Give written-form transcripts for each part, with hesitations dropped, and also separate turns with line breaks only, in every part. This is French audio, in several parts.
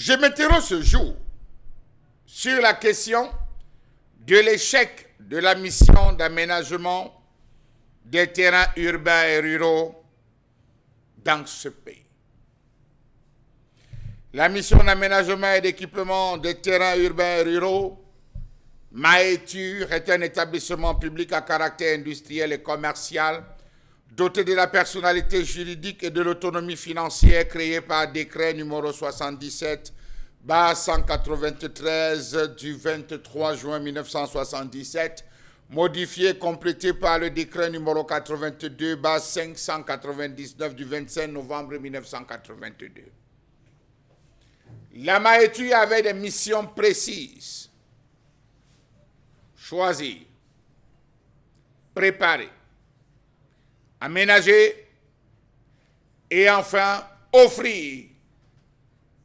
Je m'interroge ce jour sur la question de l'échec de la mission d'aménagement des terrains urbains et ruraux dans ce pays. La mission d'aménagement et d'équipement des terrains urbains et ruraux, MAETUR, est un établissement public à caractère industriel et commercial doté de la personnalité juridique et de l'autonomie financière créé par décret numéro 77/193 du 23 juin 1977, modifié et complété par le décret numéro 82/599 du 25 novembre 1982. La MAETUR avait des missions précises: choisir, préparer, aménager et enfin offrir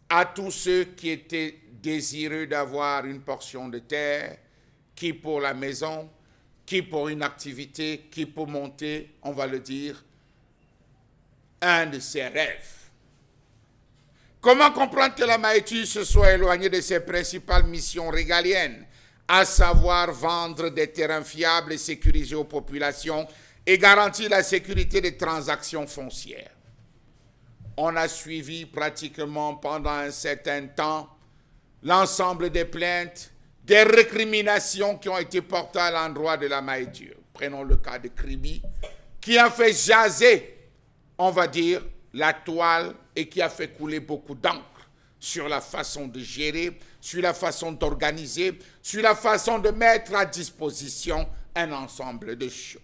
à tous ceux qui étaient désireux d'avoir une portion de terre, qui pour la maison, qui pour une activité, qui pour monter, on va le dire, un de ses rêves. Comment comprendre que la MAETUR se soit éloignée de ses principales missions régaliennes, à savoir vendre des terrains fiables et sécurisés aux populations et garantir la sécurité des transactions foncières? On a suivi pratiquement pendant un certain temps l'ensemble des plaintes, des récriminations qui ont été portées à l'endroit de la MAETUR. Prenons le cas de Kribi, qui a fait jaser, on va dire, la toile et qui a fait couler beaucoup d'encre sur la façon de gérer, sur la façon d'organiser, sur la façon de mettre à disposition un ensemble de choses.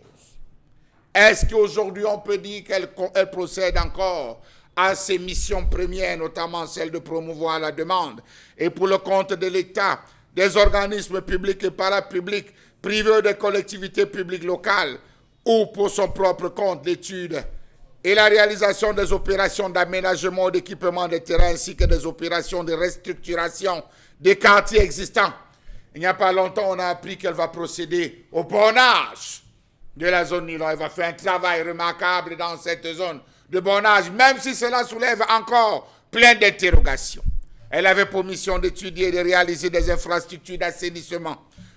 Est-ce qu'aujourd'hui on peut dire qu'elle procède encore à ses missions premières, notamment celle de promouvoir la demande et pour le compte de l'État, des organismes publics et parapublics, privés des collectivités publiques locales ou pour son propre compte l'étude et la réalisation des opérations d'aménagement et d'équipement des terrains ainsi que des opérations de restructuration des quartiers existants? Il n'y a pas longtemps, on a appris qu'elle va procéder au bornage de la zone Nilon. Elle va faire un travail remarquable dans cette zone de bornage, même si cela soulève encore plein d'interrogations. Elle avait pour mission d'étudier et de réaliser des infrastructures d'assainissement,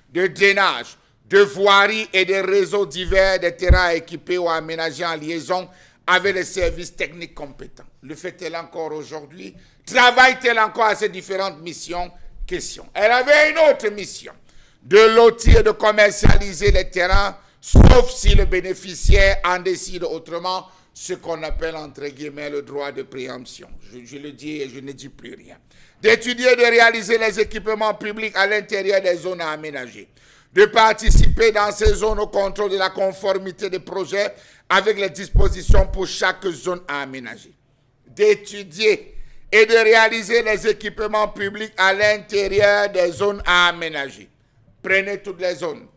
de drainage, de voirie et des réseaux divers des terrains équipés ou aménagés en liaison avec les services techniques compétents. Le fait-elle encore aujourd'hui? Travaille-t-elle encore à ces différentes missions? Question. Elle avait une autre mission, de lotir et de commercialiser les terrains, sauf si le bénéficiaire en décide autrement, ce qu'on appelle entre guillemets le droit de préemption. Je le dis et je ne dis plus rien. D'étudier et de réaliser les équipements publics à l'intérieur des zones à aménager. De participer dans ces zones au contrôle de la conformité des projets avec les dispositions pour chaque zone à aménager. D'étudier et de réaliser les équipements publics à l'intérieur des zones à aménager. Prenez toutes les zones.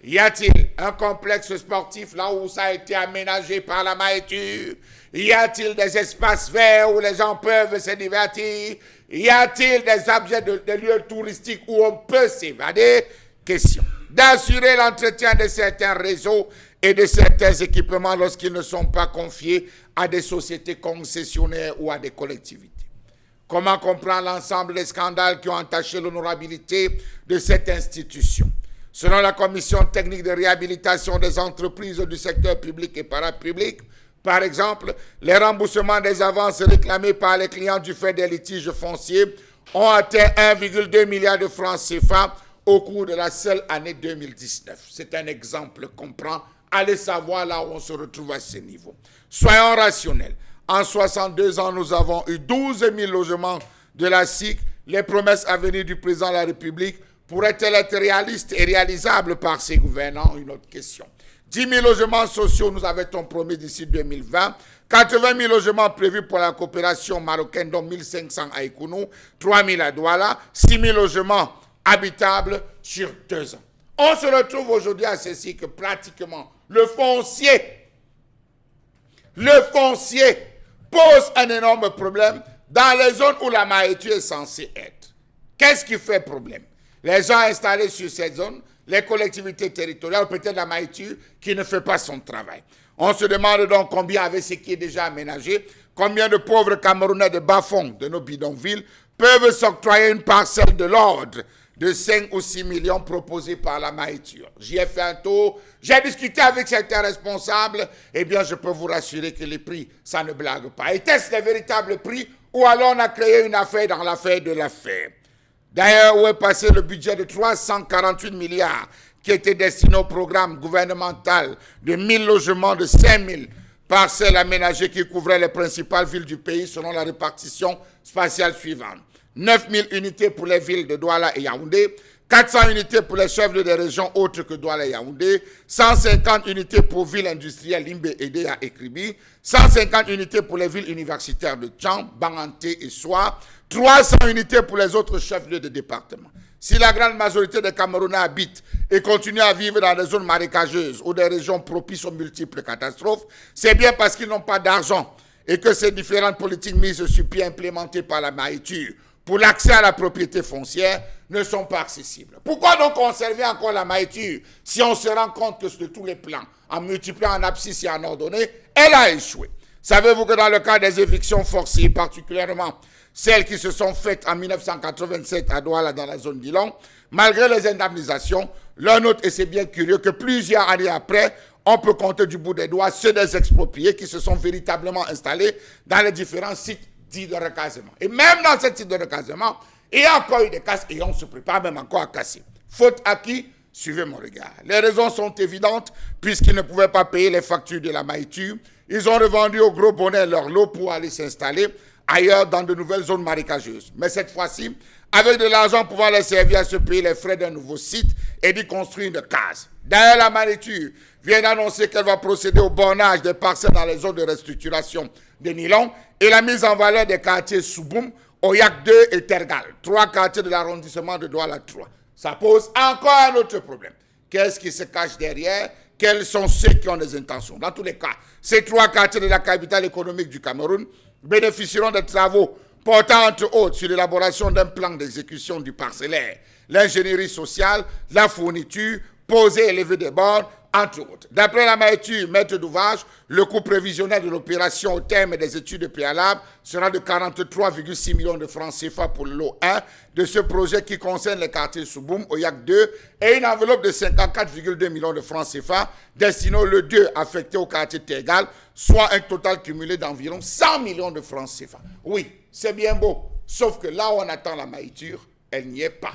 Y a-t-il un complexe sportif là où ça a été aménagé par la MAETUR? Y a-t-il des espaces verts où les gens peuvent se divertir? Y a-t-il des objets de lieux touristiques où on peut s'évader? Question. D'assurer l'entretien de certains réseaux et de certains équipements lorsqu'ils ne sont pas confiés à des sociétés concessionnaires ou à des collectivités. Comment comprendre l'ensemble des scandales qui ont entaché l'honorabilité de cette institution? Selon la Commission technique de réhabilitation des entreprises du secteur public et parapublic, par exemple, les remboursements des avances réclamées par les clients du fait des litiges fonciers ont atteint 1,2 milliard de francs CFA au cours de la seule année 2019. C'est un exemple qu'on prend. Allez savoir là où on se retrouve à ce niveau. Soyons rationnels. En 62 ans, nous avons eu 12 000 logements de la SIC. Les promesses à venir du président de la République pourraient-elles être réalistes et réalisables par ses gouvernants? Une autre question. 10 000 logements sociaux nous avait-on promis d'ici 2020. 80 000 logements prévus pour la coopération marocaine, dont 1 500 à Ikounou, 3 000 à Douala, 6 000 logements habitables sur 2 ans. On se retrouve aujourd'hui à ceci que pratiquement le foncier pose un énorme problème dans les zones où la MAETUR est censée être. Qu'est-ce qui fait problème? Les gens installés sur cette zone, les collectivités territoriales, peut-être la Maïtur qui ne fait pas son travail. On se demande donc combien, avec ce qui est déjà aménagé, combien de pauvres Camerounais de bas-fonds de nos bidonvilles peuvent s'octroyer une parcelle de l'ordre de 5 ou 6 millions proposés par la Maïtur. J'y ai fait un tour, j'ai discuté avec certains responsables, eh bien je peux vous rassurer que les prix, ça ne blague pas. Était-ce les véritables prix ou alors on a créé une affaire dans l'affaire de l'affaire? D'ailleurs, où est passé le budget de 348 milliards qui était destiné au programme gouvernemental de 1000 logements de 5000 parcelles aménagées qui couvraient les principales villes du pays selon la répartition spatiale suivante. 9000 unités pour les villes de Douala et Yaoundé, 400 unités pour les chefs-lieux des régions autres que Douala et Yaoundé, 150 unités pour villes industrielles Limbé, Edea et Kribi, 150 unités pour les villes universitaires de Tchang, Banganté et Soa, 300 unités pour les autres chefs-lieux de département. Si la grande majorité des Camerounais habitent et continuent à vivre dans des zones marécageuses ou des régions propices aux multiples catastrophes, c'est bien parce qu'ils n'ont pas d'argent et que ces différentes politiques mises sur pied implémentées par la Maïtur pour l'accès à la propriété foncière ne sont pas accessibles. Pourquoi donc conserver encore la Maïtur si on se rend compte que sur tous les plans, en multipliant en abscisse et en ordonnée, elle a échoué? Savez-vous que dans le cas des évictions forcées, particulièrement celles qui se sont faites en 1987 à Douala dans la zone d'Ilong, malgré les indemnisations, l'un autre, et c'est bien curieux, que plusieurs années après, on peut compter du bout des doigts ceux des expropriés qui se sont véritablement installés dans les différents sites dits de recasement. Et même dans ces sites de recasement, il y a encore eu des casses et on se prépare même encore à casser. Faute à qui? Suivez mon regard. Les raisons sont évidentes puisqu'ils ne pouvaient pas payer les factures de la Maïtur. Ils ont revendu au gros bonnet leur lot pour aller s'installer ailleurs dans de nouvelles zones marécageuses. Mais cette fois-ci, avec de l'argent pouvant les servir à se payer les frais d'un nouveau site et d'y construire une case. D'ailleurs, la Maïtur vient d'annoncer qu'elle va procéder au bornage des parcelles dans les zones de restructuration de Nilong et la mise en valeur des quartiers Souboum, Oyak 2 et Tergal, 3 quartiers de l'arrondissement de Douala 3. Ça pose encore un autre problème. Qu'est-ce qui se cache derrière? Quels sont ceux qui ont des intentions? Dans tous les cas, ces 3 quartiers de la capitale économique du Cameroun bénéficieront des travaux portant entre autres sur l'élaboration d'un plan d'exécution du parcellaire, l'ingénierie sociale, la fourniture, poser et lever des bornes, entre autres. D'après la Maïtur, maître d'ouvrage, le coût prévisionnel de l'opération au terme des études préalables sera de 43,6 millions de francs CFA pour le lot 1 de ce projet qui concerne les quartiers Souboum, Oyak 2 et une enveloppe de 54,2 millions de francs CFA destinée au lot 2 affecté au quartier Tergal, soit un total cumulé d'environ 100 millions de francs CFA. Oui, c'est bien beau, sauf que là où on attend la Maïtur, elle n'y est pas.